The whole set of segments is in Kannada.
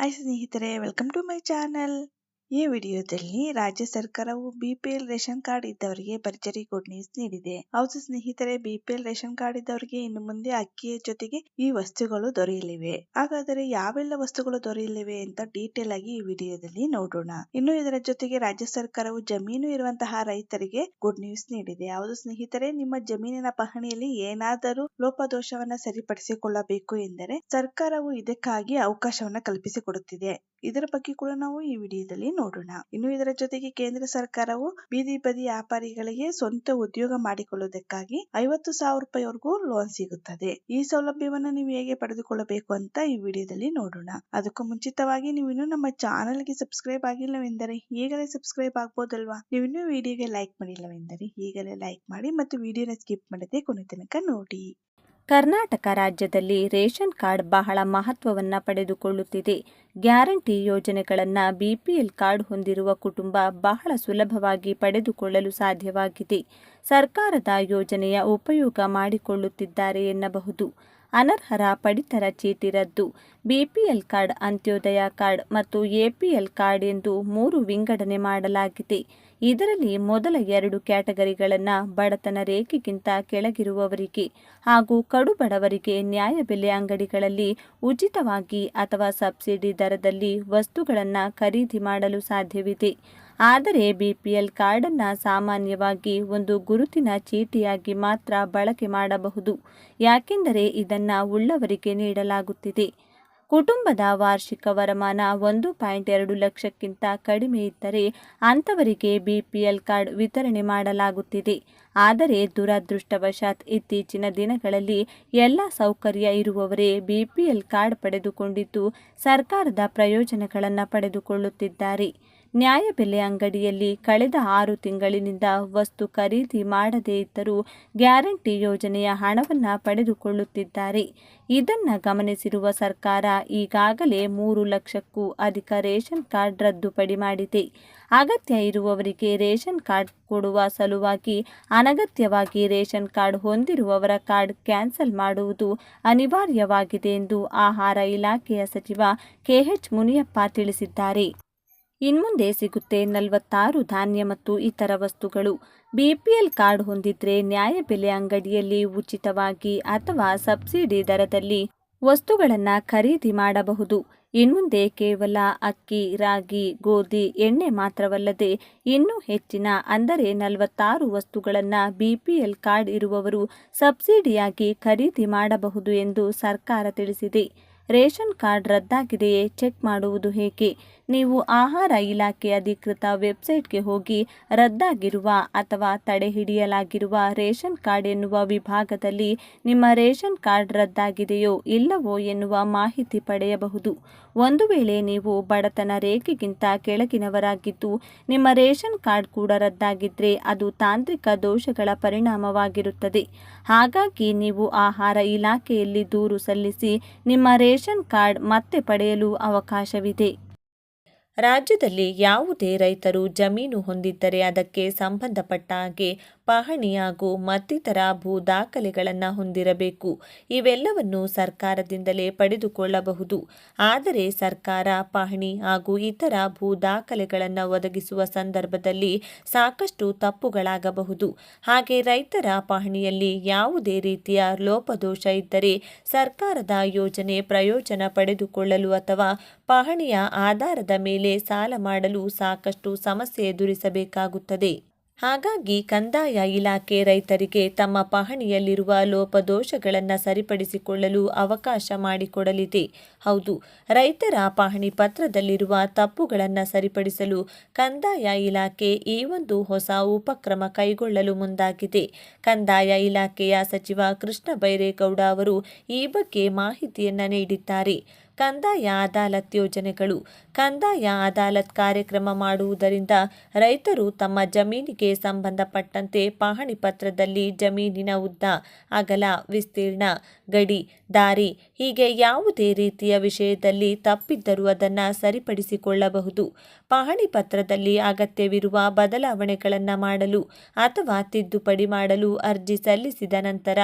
ಹಾಯ್ ಸ್ನೇಹಿತರೆ, ವೆಲ್ಕಮ್ ಟು ಮೈ ಚಾನಲ್. ಈ ವಿಡಿಯೋದಲ್ಲಿ ರಾಜ್ಯ ಸರ್ಕಾರವು ಬಿಪಿಎಲ್ ರೇಷನ್ ಕಾರ್ಡ್ ಇದ್ದವರಿಗೆ ಭರ್ಜರಿ ಗುಡ್ ನ್ಯೂಸ್ ನೀಡಿದೆ. ಹೌದು ಸ್ನೇಹಿತರೆ, ಬಿಪಿಎಲ್ ರೇಷನ್ ಕಾರ್ಡ್ ಇದ್ದವರಿಗೆ ಇನ್ನು ಮುಂದೆ ಅಕ್ಕಿಯ ಜೊತೆಗೆ ಈ ವಸ್ತುಗಳು ದೊರೆಯಲಿವೆ. ಹಾಗಾದರೆ ಯಾವೆಲ್ಲ ವಸ್ತುಗಳು ದೊರೆಯಲಿವೆ ಅಂತ ಡೀಟೇಲ್ ಆಗಿ ಈ ವಿಡಿಯೋದಲ್ಲಿ ನೋಡೋಣ. ಇನ್ನು ಇದರ ಜೊತೆಗೆ ರಾಜ್ಯ ಸರ್ಕಾರವು ಜಮೀನು ಇರುವಂತಹ ರೈತರಿಗೆ ಗುಡ್ ನ್ಯೂಸ್ ನೀಡಿದೆ. ಹೌದು ಸ್ನೇಹಿತರೆ, ನಿಮ್ಮ ಜಮೀನಿನ ಪಹಣಿಯಲ್ಲಿ ಏನಾದರೂ ಲೋಪದೋಷವನ್ನ ಸರಿಪಡಿಸಿಕೊಳ್ಳಬೇಕು ಎಂದರೆ ಸರ್ಕಾರವು ಇದಕ್ಕಾಗಿ ಅವಕಾಶವನ್ನ ಕಲ್ಪಿಸಿಕೊಡುತ್ತಿದೆ. ಇದರ ಬಗ್ಗೆ ಕೂಡ ನಾವು ಈ ವಿಡಿಯೋದಲ್ಲಿ ನೋಡೋಣ. ಇನ್ನು ಇದರ ಜೊತೆಗೆ ಕೇಂದ್ರ ಸರ್ಕಾರವು ಬೀದಿ ಬದಿ ವ್ಯಾಪಾರಿಗಳಿಗೆ ಸ್ವಂತ ಉದ್ಯೋಗ ಮಾಡಿಕೊಳ್ಳುವುದಕ್ಕಾಗಿ 50,000 ರೂಪಾಯಿವರೆಗೂ ಲೋನ್ ಸಿಗುತ್ತದೆ. ಈ ಸೌಲಭ್ಯವನ್ನು ನೀವು ಹೇಗೆ ಪಡೆದುಕೊಳ್ಳಬೇಕು ಅಂತ ಈ ವಿಡಿಯೋದಲ್ಲಿ ನೋಡೋಣ. ಅದಕ್ಕೂ ಮುಂಚಿತವಾಗಿ ನೀವು ಇನ್ನೂ ನಮ್ಮ ಚಾನೆಲ್ಗೆ ಸಬ್ಸ್ಕ್ರೈಬ್ ಆಗಿಲ್ಲವೆಂದರೆ ಈಗಲೇ ಸಬ್ಸ್ಕ್ರೈಬ್ ಆಗ್ಬೋದಲ್ವಾ? ನೀವು ಇನ್ನೂ ವಿಡಿಯೋಗೆ ಲೈಕ್ ಮಾಡಿಲ್ಲವೆಂದರೆ ಈಗಲೇ ಲೈಕ್ ಮಾಡಿ ಮತ್ತು ವಿಡಿಯೋನ ಸ್ಕಿಪ್ ಮಾಡದೆ ಕೊನೆ ತನಕ ನೋಡಿ. ಕರ್ನಾಟಕ ರಾಜ್ಯದಲ್ಲಿ ರೇಷನ್ ಕಾರ್ಡ್ ಬಹಳ ಮಹತ್ವವನ್ನು ಪಡೆದುಕೊಳ್ಳುತ್ತಿದೆ. ಗ್ಯಾರಂಟಿ ಯೋಜನೆಗಳನ್ನು ಬಿಪಿಎಲ್ ಕಾರ್ಡ್ ಹೊಂದಿರುವ ಕುಟುಂಬ ಬಹಳ ಸುಲಭವಾಗಿ ಪಡೆದುಕೊಳ್ಳಲು ಸಾಧ್ಯವಾಗಿದೆ. ಸರ್ಕಾರದ ಯೋಜನೆಯ ಉಪಯೋಗ ಮಾಡಿಕೊಳ್ಳುತ್ತಿದ್ದಾರೆ ಎನ್ನಬಹುದು. ಅನರ್ಹರ ಪಡಿತರ ಚೀಟಿ ರದ್ದು. ಬಿಪಿಎಲ್ ಕಾರ್ಡ್, ಅಂತ್ಯೋದಯ ಕಾರ್ಡ್ ಮತ್ತು ಎಪಿಎಲ್ ಕಾರ್ಡ್ ಎಂದು 3 ವಿಂಗಡಣೆ ಮಾಡಲಾಗಿದೆ. ಇದರಲ್ಲಿ ಮೊದಲ 2 ಕ್ಯಾಟಗರಿಗಳನ್ನು ಬಡತನ ರೇಖೆಗಿಂತ ಕೆಳಗಿರುವವರಿಗೆ ಹಾಗೂ ಕಡುಬಡವರಿಗೆ ನ್ಯಾಯಬೆಲೆ ಅಂಗಡಿಗಳಲ್ಲಿ ಉಚಿತವಾಗಿ ಅಥವಾ ಸಬ್ಸಿಡಿ ದರದಲ್ಲಿ ವಸ್ತುಗಳನ್ನು ಖರೀದಿ ಮಾಡಲು ಸಾಧ್ಯವಿದೆ. ಆದರೆ ಬಿಪಿಎಲ್ ಕಾರ್ಡನ್ನು ಸಾಮಾನ್ಯವಾಗಿ ಒಂದು ಗುರುತಿನ ಚೀಟಿಯಾಗಿ ಮಾತ್ರ ಬಳಕೆ ಮಾಡಬಹುದು. ಯಾಕೆಂದರೆ ಇದನ್ನು ಉಳ್ಳವರಿಗೆ ನೀಡಲಾಗುತ್ತಿದೆ. ಕುಟುಂಬದ ವಾರ್ಷಿಕ ವರಮಾನ 1.2 ಲಕ್ಷಕ್ಕಿಂತ ಕಡಿಮೆ ಇದ್ದರೆ ಅಂಥವರಿಗೆ ಬಿಪಿಎಲ್ ಕಾರ್ಡ್ ವಿತರಣೆ ಮಾಡಲಾಗುತ್ತಿದೆ. ಆದರೆ ದುರದೃಷ್ಟವಶಾತ್ ಇತ್ತೀಚಿನ ದಿನಗಳಲ್ಲಿ ಎಲ್ಲ ಸೌಕರ್ಯ ಇರುವವರೇ ಬಿಪಿಎಲ್ ಕಾರ್ಡ್ ಪಡೆದುಕೊಂಡಿದ್ದು ಸರ್ಕಾರದ ಪ್ರಯೋಜನಗಳನ್ನು ಪಡೆದುಕೊಳ್ಳುತ್ತಿದ್ದಾರೆ. ನ್ಯಾಯಬೆಲೆ ಅಂಗಡಿಯಲ್ಲಿ ಕಳೆದ 6 ತಿಂಗಳಿನಿಂದ ವಸ್ತು ಖರೀದಿ ಮಾಡದೇ ಇದ್ದರೂ ಗ್ಯಾರಂಟಿ ಯೋಜನೆಯ ಹಣವನ್ನು ಪಡೆದುಕೊಳ್ಳುತ್ತಿದ್ದಾರೆ. ಇದನ್ನು ಗಮನಿಸಿರುವ ಸರ್ಕಾರ ಈಗಾಗಲೇ 3 ಲಕ್ಷಕ್ಕೂ ಅಧಿಕ ರೇಷನ್ ಕಾರ್ಡ್ ರದ್ದುಪಡಿ ಮಾಡಿದೆ. ಅಗತ್ಯ ಇರುವವರಿಗೆ ರೇಷನ್ ಕಾರ್ಡ್ ಕೊಡುವ ಸಲುವಾಗಿ ಅನಗತ್ಯವಾಗಿ ರೇಷನ್ ಕಾರ್ಡ್ ಹೊಂದಿರುವವರ ಕಾರ್ಡ್ ಕ್ಯಾನ್ಸಲ್ ಮಾಡುವುದು ಅನಿವಾರ್ಯವಾಗಿದೆ ಎಂದು ಆಹಾರ ಇಲಾಖೆಯ ಸಚಿವ ಕೆಎಚ್ ಮುನಿಯಪ್ಪ ತಿಳಿಸಿದ್ದಾರೆ. ಇನ್ಮುಂದೆ ಸಿಗುತ್ತೆ 46 ಧಾನ್ಯ ಮತ್ತು ಇತರ ವಸ್ತುಗಳು. ಬಿಪಿಎಲ್ ಕಾರ್ಡ್ ಹೊಂದಿದ್ರೆ ನ್ಯಾಯಬೆಲೆ ಅಂಗಡಿಯಲ್ಲಿ ಉಚಿತವಾಗಿ ಅಥವಾ ಸಬ್ಸಿಡಿ ದರದಲ್ಲಿ ವಸ್ತುಗಳನ್ನು ಖರೀದಿ ಮಾಡಬಹುದು. ಇನ್ಮುಂದೆ ಕೇವಲ ಅಕ್ಕಿ, ರಾಗಿ, ಗೋಧಿ, ಎಣ್ಣೆ ಮಾತ್ರವಲ್ಲದೆ ಇನ್ನೂ ಹೆಚ್ಚಿನ ಅಂದರೆ 46 ವಸ್ತುಗಳನ್ನು ಬಿಪಿಎಲ್ ಕಾರ್ಡ್ ಇರುವವರು ಸಬ್ಸಿಡಿಯಾಗಿ ಖರೀದಿ ಮಾಡಬಹುದು ಎಂದು ಸರ್ಕಾರ ತಿಳಿಸಿದೆ. ರೇಷನ್ ಕಾರ್ಡ್ ರದ್ದಾಗಿದೆಯೇ ಚೆಕ್ ಮಾಡುವುದು ಹೇಗೆ? ನೀವು ಆಹಾರ ಇಲಾಖೆ ಅಧಿಕೃತ ವೆಬ್ಸೈಟ್ಗೆ ಹೋಗಿ ರದ್ದಾಗಿರುವ ಅಥವಾ ತಡೆಹಿಡಿಯಲಾಗಿರುವ ರೇಷನ್ ಕಾರ್ಡ್ ಎನ್ನುವ ವಿಭಾಗದಲ್ಲಿ ನಿಮ್ಮ ರೇಷನ್ ಕಾರ್ಡ್ ರದ್ದಾಗಿದೆಯೋ ಇಲ್ಲವೋ ಎನ್ನುವ ಮಾಹಿತಿ ಪಡೆಯಬಹುದು. ಒಂದು ವೇಳೆ ನೀವು ಬಡತನ ರೇಖೆಗಿಂತ ಕೆಳಗಿನವರಾಗಿದ್ದು ನಿಮ್ಮ ರೇಷನ್ ಕಾರ್ಡ್ ಕೂಡ ರದ್ದಾಗಿದ್ದರೆ ಅದು ತಾಂತ್ರಿಕ ದೋಷಗಳ ಪರಿಣಾಮವಾಗಿರುತ್ತದೆ. ಹಾಗಾಗಿ ನೀವು ಆಹಾರ ಇಲಾಖೆಯಲ್ಲಿ ದೂರು ಸಲ್ಲಿಸಿ ನಿಮ್ಮ ರೇಷನ್ ಕಾರ್ಡ್ ಮತ್ತೆ ಪಡೆಯಲು ಅವಕಾಶವಿದೆ. ರಾಜ್ಯದಲ್ಲಿ ಯಾವುದೇ ರೈತರು ಜಮೀನು ಹೊಂದಿದ್ದರೆ ಅದಕ್ಕೆ ಸಂಬಂಧಪಟ್ಟ ಹಾಗೆ ಪಹಣಿ ಹಾಗೂ ಮತ್ತಿತರ ಭೂ ದಾಖಲೆಗಳನ್ನು ಹೊಂದಿರಬೇಕು. ಇವೆಲ್ಲವನ್ನು ಸರ್ಕಾರದಿಂದಲೇ ಪಡೆದುಕೊಳ್ಳಬಹುದು. ಆದರೆ ಸರ್ಕಾರ ಪಹಣಿ ಹಾಗೂ ಇತರ ಭೂ ದಾಖಲೆಗಳನ್ನು ಒದಗಿಸುವ ಸಂದರ್ಭದಲ್ಲಿ ಸಾಕಷ್ಟು ತಪ್ಪುಗಳಾಗಬಹುದು. ಹಾಗೆ ರೈತರ ಪಹಣಿಯಲ್ಲಿ ಯಾವುದೇ ರೀತಿಯ ಲೋಪದೋಷ ಇದ್ದರೆ ಸರ್ಕಾರದ ಯೋಜನೆ ಪ್ರಯೋಜನ ಪಡೆದುಕೊಳ್ಳಲು ಅಥವಾ ಪಹಣಿಯ ಆಧಾರದ ಮೇಲೆ ಸಾಲ ಮಾಡಲು ಸಾಕಷ್ಟು ಸಮಸ್ಯೆ ಎದುರಿಸಬೇಕಾಗುತ್ತದೆ. ಹಾಗಾಗಿ ಕಂದಾಯ ಇಲಾಖೆ ರೈತರಿಗೆ ತಮ್ಮ ಪಹಣಿಯಲ್ಲಿರುವ ಲೋಪದೋಷಗಳನ್ನು ಸರಿಪಡಿಸಿಕೊಳ್ಳಲು ಅವಕಾಶ ಮಾಡಿಕೊಡಲಿದೆ. ಹೌದು, ರೈತರ ಪಹಣಿ ಪತ್ರದಲ್ಲಿರುವ ತಪ್ಪುಗಳನ್ನು ಸರಿಪಡಿಸಲು ಕಂದಾಯ ಇಲಾಖೆ ಈ ಒಂದು ಹೊಸ ಉಪಕ್ರಮ ಕೈಗೊಳ್ಳಲು ಮುಂದಾಗಿದೆ. ಕಂದಾಯ ಇಲಾಖೆಯ ಸಚಿವ ಕೃಷ್ಣ ಬೈರೇಗೌಡ ಅವರು ಈ ಬಗ್ಗೆ ಮಾಹಿತಿಯನ್ನು ನೀಡಿದ್ದಾರೆ. ಕಂದಾಯ ಅದಾಲತ್ ಯೋಜನೆಗಳು. ಕಂದಾಯ ಅದಾಲತ್ ಕಾರ್ಯಕ್ರಮ ಮಾಡುವುದರಿಂದ ರೈತರು ತಮ್ಮ ಜಮೀನಿಗೆ ಸಂಬಂಧಪಟ್ಟಂತೆ ಪಹಣಿ ಪತ್ರದಲ್ಲಿ ಜಮೀನಿನ ಉದ್ದ, ಅಗಲ, ವಿಸ್ತೀರ್ಣ, ಗಡಿ, ದಾರಿ ಹೀಗೆ ಯಾವುದೇ ರೀತಿಯ ವಿಷಯದಲ್ಲಿ ತಪ್ಪಿದ್ದರೂ ಅದನ್ನು ಸರಿಪಡಿಸಿಕೊಳ್ಳಬಹುದು. ಪಹಣಿ ಪತ್ರದಲ್ಲಿ ಅಗತ್ಯವಿರುವ ಬದಲಾವಣೆಗಳನ್ನು ಮಾಡಲು ಅಥವಾ ತಿದ್ದುಪಡಿ ಮಾಡಲು ಅರ್ಜಿ ಸಲ್ಲಿಸಿದ ನಂತರ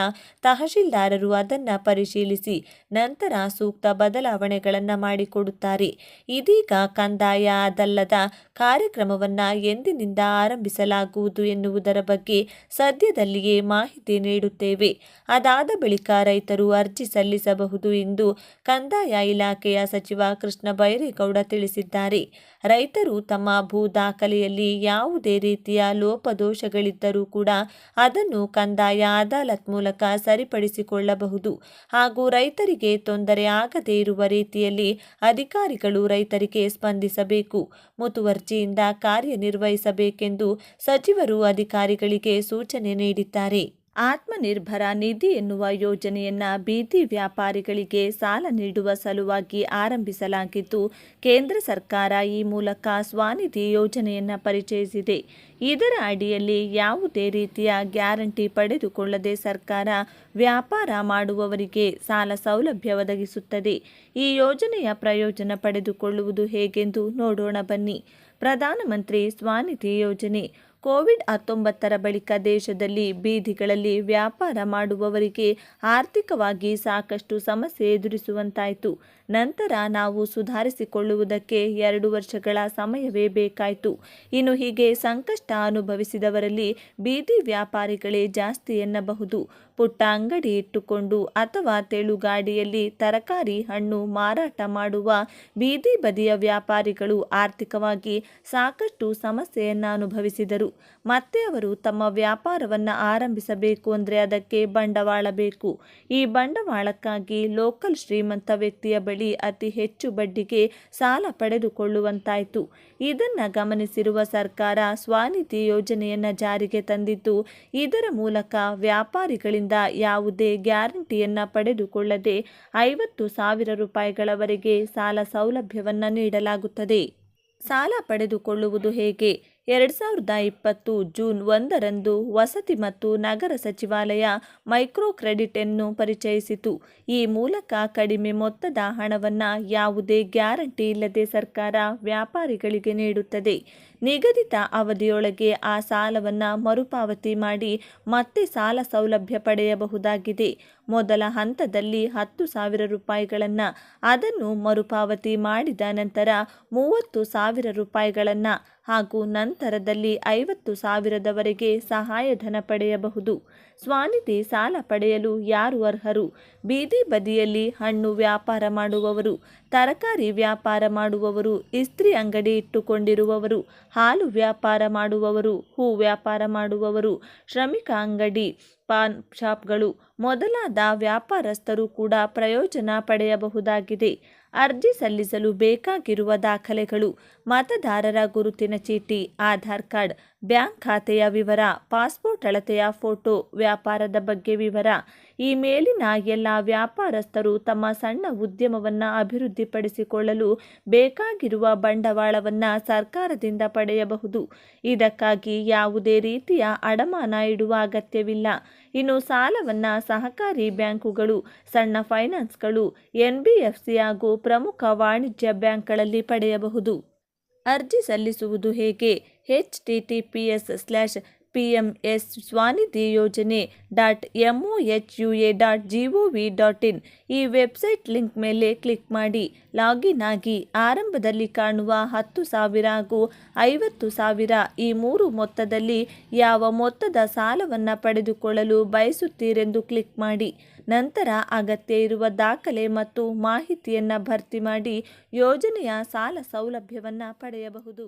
ತಹಶೀಲ್ದಾರರು ಅದನ್ನು ಪರಿಶೀಲಿಸಿ ನಂತರ ಸೂಕ್ತ ಬದಲಾವಣೆಗಳನ್ನು ಮಾಡಿಕೊಡುತ್ತಾರೆ. ಇದೀಗ ಕಂದಾಯ ಅದಲ್ಲದ ಕಾರ್ಯಕ್ರಮವನ್ನು ಎಂದಿನಿಂದ ಆರಂಭಿಸಲಾಗುವುದು ಎನ್ನುವುದರ ಬಗ್ಗೆ ಸದ್ಯದಲ್ಲಿಯೇ ಮಾಹಿತಿ ನೀಡುತ್ತೇವೆ. ಅದಾದ ಬಳಿಕ ರೈತರು ಅರ್ಜಿ ಸಲ್ಲಿಸಬಹುದು ಎಂದು ಕಂದಾಯ ಇಲಾಖೆಯ ಸಚಿವ ಕೃಷ್ಣ ಬೈರೇಗೌಡ ತಿಳಿಸಿದ್ದಾರೆ. ರೈತರು ತಮ್ಮ ಭೂ ದಾಖಲೆಯಲ್ಲಿ ಯಾವುದೇ ರೀತಿಯ ಲೋಪದೋಷಗಳಿದ್ದರೂ ಕೂಡ ಅದನ್ನು ಕಂದಾಯ ಅದಾಲತ್ ಮೂಲಕ ಸರಿಪಡಿಸಿಕೊಳ್ಳಬಹುದು ಹಾಗೂ ರೈತರಿಗೆ ತೊಂದರೆ ಆಗದೇ ಇರುವ ರೀತಿಯಲ್ಲಿ ಅಧಿಕಾರಿಗಳು ರೈತರಿಗೆ ಸ್ಪಂದಿಸಬೇಕು, ಮುತುವರ್ಜಿಯಿಂದ ಕಾರ್ಯನಿರ್ವಹಿಸಬೇಕೆಂದು ಸಚಿವರು ಅಧಿಕಾರಿಗಳಿಗೆ ಸೂಚನೆ ನೀಡಿದ್ದಾರೆ. ಆತ್ಮನಿರ್ಭರ ನಿಧಿ ಎನ್ನುವ ಯೋಜನೆಯನ್ನು ಬೀದಿ ವ್ಯಾಪಾರಿಗಳಿಗೆ ಸಾಲ ನೀಡುವ ಸಲುವಾಗಿ ಆರಂಭಿಸಲಾಗಿದ್ದು, ಕೇಂದ್ರ ಸರ್ಕಾರ ಈ ಮೂಲಕ ಸ್ವನಿಧಿ ಯೋಜನೆಯನ್ನು ಪರಿಚಯಿಸಿದೆ. ಇದರ ಅಡಿಯಲ್ಲಿ ಯಾವುದೇ ರೀತಿಯ ಗ್ಯಾರಂಟಿ ಪಡೆದುಕೊಳ್ಳದೆ ಸರ್ಕಾರ ವ್ಯಾಪಾರ ಮಾಡುವವರಿಗೆ ಸಾಲ ಸೌಲಭ್ಯ ಒದಗಿಸುತ್ತದೆ. ಈ ಯೋಜನೆಯ ಪ್ರಯೋಜನ ಪಡೆದುಕೊಳ್ಳುವುದು ಹೇಗೆಂದು ನೋಡೋಣ ಬನ್ನಿ. ಪ್ರಧಾನಮಂತ್ರಿ ಸ್ವನಿಧಿ ಯೋಜನೆ. ಕೋವಿಡ್-19 ಬಳಿಕ ದೇಶದಲ್ಲಿ ಬೀದಿಗಳಲ್ಲಿ ವ್ಯಾಪಾರ ಮಾಡುವವರಿಗೆ ಆರ್ಥಿಕವಾಗಿ ಸಾಕಷ್ಟು ಸಮಸ್ಯೆ ಎದುರಿಸುವಂತಾಯಿತು. ನಂತರ ನಾವು ಸುಧಾರಿಸಿಕೊಳ್ಳುವುದಕ್ಕೆ 2 ವರ್ಷಗಳ ಸಮಯವೇ ಬೇಕಾಯಿತು. ಇನ್ನು ಹೀಗೆ ಸಂಕಷ್ಟ ಅನುಭವಿಸಿದವರಲ್ಲಿ ಬೀದಿ ವ್ಯಾಪಾರಿಗಳೇ ಜಾಸ್ತಿ ಎನ್ನಬಹುದು. ಪುಟ್ಟ ಅಂಗಡಿ ಇಟ್ಟುಕೊಂಡು ಅಥವಾ ತೆಳುಗಾಡಿಯಲ್ಲಿ ತರಕಾರಿ ಹಣ್ಣು ಮಾರಾಟ ಮಾಡುವ ಬೀದಿ ಬದಿಯ ವ್ಯಾಪಾರಿಗಳು ಆರ್ಥಿಕವಾಗಿ ಸಾಕಷ್ಟು ಸಮಸ್ಯೆಯನ್ನು ಅನುಭವಿಸಿದರು. ಮತ್ತೆ ಅವರು ತಮ್ಮ ವ್ಯಾಪಾರವನ್ನು ಆರಂಭಿಸಬೇಕು ಅಂದರೆ ಅದಕ್ಕೆ ಬಂಡವಾಳ ಬೇಕು. ಈ ಬಂಡವಾಳಕ್ಕಾಗಿ ಲೋಕಲ್ ಶ್ರೀಮಂತ ವ್ಯಕ್ತಿಯ ಬಳಿ ಅತಿ ಹೆಚ್ಚು ಬಡ್ಡಿಗೆ ಸಾಲ ಪಡೆದುಕೊಳ್ಳುವಂತಾಯಿತು. ಇದನ್ನು ಗಮನಿಸಿರುವ ಸರ್ಕಾರ ಸ್ವನಿಧಿ ಯೋಜನೆಯನ್ನು ಜಾರಿಗೆ ತಂದಿದ್ದು, ಇದರ ಮೂಲಕ ವ್ಯಾಪಾರಿಗಳಿಂದ ಯಾವುದೇ ಗ್ಯಾರಂಟಿಯನ್ನು ಪಡೆದುಕೊಳ್ಳದೆ 50,000 ರೂಪಾಯಿಗಳವರೆಗೆ ಸಾಲ ಸೌಲಭ್ಯವನ್ನು ನೀಡಲಾಗುತ್ತದೆ. ಸಾಲ ಪಡೆದುಕೊಳ್ಳುವುದು ಹೇಗೆ? 2020 ಜೂನ್ 1ರಂದು ವಸತಿ ಮತ್ತು ನಗರ ಸಚಿವಾಲಯ ಮೈಕ್ರೋ ಕ್ರೆಡಿಟ್ ಅನ್ನು ಪರಿಚಯಿಸಿತು. ಈ ಮೂಲಕ ಕಡಿಮೆ ಮೊತ್ತದ ಹಣವನ್ನು ಯಾವುದೇ ಗ್ಯಾರಂಟಿ ಇಲ್ಲದೆ ಸರ್ಕಾರ ವ್ಯಾಪಾರಿಗಳಿಗೆ ನೀಡುತ್ತದೆ. ನಿಗದಿತ ಅವಧಿಯೊಳಗೆ ಆ ಸಾಲವನ್ನು ಮರುಪಾವತಿ ಮಾಡಿ ಮತ್ತೆ ಸಾಲ ಸೌಲಭ್ಯ ಪಡೆಯಬಹುದಾಗಿದೆ. ಮೊದಲ ಹಂತದಲ್ಲಿ 10,000 ರೂಪಾಯಿಗಳನ್ನು, ಅದನ್ನು ಮರುಪಾವತಿ ಮಾಡಿದ ನಂತರ 30,000 ರೂಪಾಯಿಗಳನ್ನು ಹಾಗೂ ನಂತರದಲ್ಲಿ 50,000ದವರೆಗೆ ಸಹಾಯಧನ ಪಡೆಯಬಹುದು. ಸ್ವನಿಧಿ ಸಾಲ ಪಡೆಯಲು ಯಾರು ಅರ್ಹರು? ಬೀದಿ ಬದಿಯಲ್ಲಿ ಹಣ್ಣು ವ್ಯಾಪಾರ ಮಾಡುವವರು, ತರಕಾರಿ ವ್ಯಾಪಾರ ಮಾಡುವವರು, ಇಸ್ತ್ರಿ ಅಂಗಡಿ ಇಟ್ಟುಕೊಂಡಿರುವವರು, ಹಾಲು ವ್ಯಾಪಾರ ಮಾಡುವವರು, ಹೂ ವ್ಯಾಪಾರ ಮಾಡುವವರು, ಶ್ರಮಿಕ ಅಂಗಡಿ, ಪಾನ್ ಶಾಪ್ಗಳು ಮೊದಲಾದ ವ್ಯಾಪಾರಸ್ಥರು ಕೂಡ ಪ್ರಯೋಜನ ಪಡೆಯಬಹುದಾಗಿದೆ. ಅರ್ಜಿ ಸಲ್ಲಿಸಲು ಬೇಕಾಗಿರುವ ದಾಖಲೆಗಳು: ಮತದಾರರ ಗುರುತಿನ ಚೀಟಿ, ಆಧಾರ್ ಕಾರ್ಡ್, ಬ್ಯಾಂಕ್ ಖಾತೆಯ ವಿವರ, ಪಾಸ್ಪೋರ್ಟ್ ಅಳತೆಯ ಫೋಟೋ, ವ್ಯಾಪಾರದ ಬಗ್ಗೆ ವಿವರ. ಈ ಮೇಲಿನ ಎಲ್ಲ ವ್ಯಾಪಾರಸ್ಥರು ತಮ್ಮ ಸಣ್ಣ ಉದ್ಯಮವನ್ನು ಅಭಿವೃದ್ಧಿಪಡಿಸಿಕೊಳ್ಳಲು ಬೇಕಾಗಿರುವ ಬಂಡವಾಳವನ್ನು ಸರ್ಕಾರದಿಂದ ಪಡೆಯಬಹುದು. ಇದಕ್ಕಾಗಿ ಯಾವುದೇ ರೀತಿಯ ಅಡಮಾನ ಇಡುವ ಅಗತ್ಯವಿಲ್ಲ. ಇನ್ನು ಸಾಲವನ್ನು ಸಹಕಾರಿ ಬ್ಯಾಂಕುಗಳು, ಸಣ್ಣ ಫೈನಾನ್ಸ್ಗಳು, NBFC ಹಾಗೂ ಪ್ರಮುಖ ವಾಣಿಜ್ಯ ಬ್ಯಾಂಕ್ಗಳಲ್ಲಿ ಪಡೆಯಬಹುದು. ಅರ್ಜಿ ಸಲ್ಲಿಸುವುದು ಹೇಗೆ? https://pmswanidhiyojane.moHUA.gov.in ಈ ವೆಬ್ಸೈಟ್ ಲಿಂಕ್ ಮೇಲೆ ಕ್ಲಿಕ್ ಮಾಡಿ ಲಾಗಿನ್ ಆಗಿ. ಆರಂಭದಲ್ಲಿ ಕಾಣುವ 10,000 ಹಾಗೂ 50,000 ಈ 3 ಮೊತ್ತದಲ್ಲಿ ಯಾವ ಮೊತ್ತದ ಸಾಲವನ್ನು ಪಡೆದುಕೊಳ್ಳಲು ಬಯಸುತ್ತೀರೆಂದು ಕ್ಲಿಕ್ ಮಾಡಿ. ನಂತರ ಅಗತ್ಯ ಇರುವ ದಾಖಲೆ ಮತ್ತು ಮಾಹಿತಿಯನ್ನು ಭರ್ತಿ ಮಾಡಿ ಯೋಜನೆಯ ಸಾಲ ಸೌಲಭ್ಯವನ್ನು ಪಡೆಯಬಹುದು.